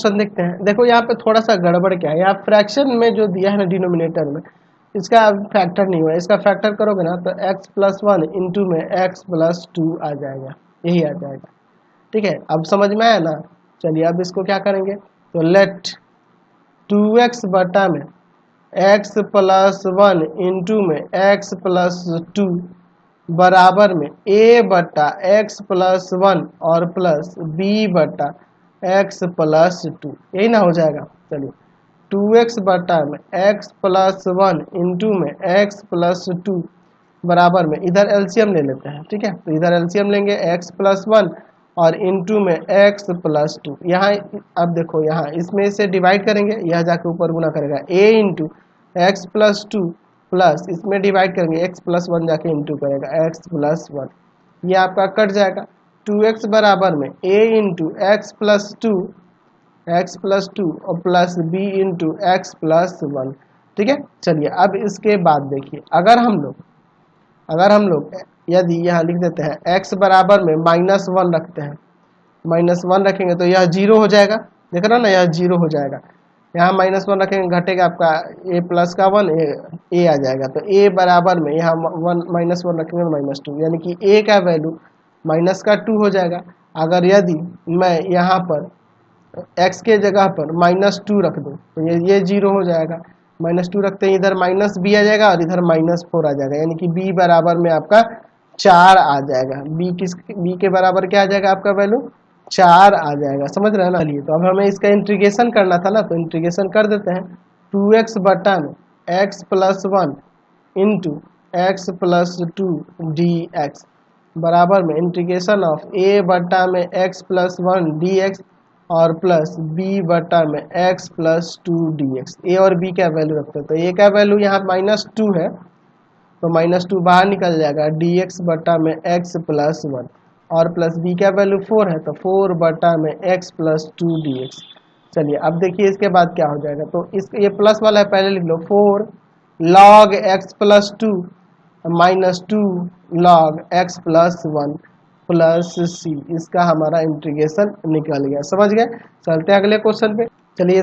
Question देखते हैं। देखो यहाँ पे थोड़ा सा गड़बड़ क्या है, यहाँ फ्रैक्शन में जो दिया है ना डिनोमिनेटर में, इसका फैक्टर नहीं हुआ। इसका फैक्टर करोगे ना तो x+1 इंटू में x+2 आ जाएगा, यही आ जाएगा। ठीक है, अब समझ में आया ना। चलिए अब इसको क्या करेंगे, तो लेट 2x बटा में x+1 इंटू में x+2 बराबर में a बटा x+1 और प्लस b बटा x+2, यही ना हो जाएगा। चलिए 2x बटा में x+1 इंटू में x+2 बराबर में, इधर एलसीएम ले लेते हैं। ठीक है, तो इधर एलसीएम लेंगे x+1 और इंटू में x+2। यहाँ अब देखो, यहाँ इसमें से डिवाइड करेंगे, यह जाके ऊपर गुना करेगा a इंटू x+2 प्लस इसमें डिवाइड करेंगे x+1 जाके इंटू करेगा x+1, ये आपका कट जाएगा। 2x बराबर में a इंटू x+2 और प्लस b इंटू x+1। ठीक है, चलिए अब इसके बाद देखिए, अगर हम लोग यदि यहाँ लिख देते हैं x बराबर में -1 रखते हैं, -1 रखेंगे तो यह 0 हो जाएगा। देख रहे हो ना, यह 0 हो जाएगा। यहाँ -1 रखेंगे, घटेगा आपका a प्लस का 1, a आ जाएगा। तो a बराबर में यहाँ -1 रखेंगे तो -2, यानी कि a का वैल्यू -2 हो जाएगा। अगर यदि मैं यहाँ पर x के जगह पर -2 रख दूँ तो ये 0 हो जाएगा। -2 रखते हैं, इधर -b आ जाएगा और इधर -4 आ जाएगा, यानी कि b बराबर में आपका 4 आ जाएगा। b के बराबर क्या आ जाएगा, आपका वैल्यू 4 आ जाएगा। समझ रहे हैं ना। तो अब हमें इसका इंटीग्रेशन करना था ना, तो इंटीग्रेशन कर देते हैं। 2x बटा में x+1 इंटू x+2 dx बराबर में इंटीग्रेशन ऑफ a बटा में x+1 dx और प्लस b बटा में x+2 dx। a और b का वैल्यू रखते हैं, तो a का वैल्यू यहाँ -2 है, तो -2 बाहर निकल जाएगा, dx बटा में x+1 और प्लस b का वैल्यू 4 है, तो 4 बटा में x+2 dx। चलिए अब देखिए इसके बाद क्या हो जाएगा, तो ये प्लस वाला है, पहले लिख लो 4 log x+2 -2 log x+1 plus c। इसका हमारा इंटीग्रेशन निकल गया। समझ गए। चलते हैं अगले क्वेश्चन पे। चलिए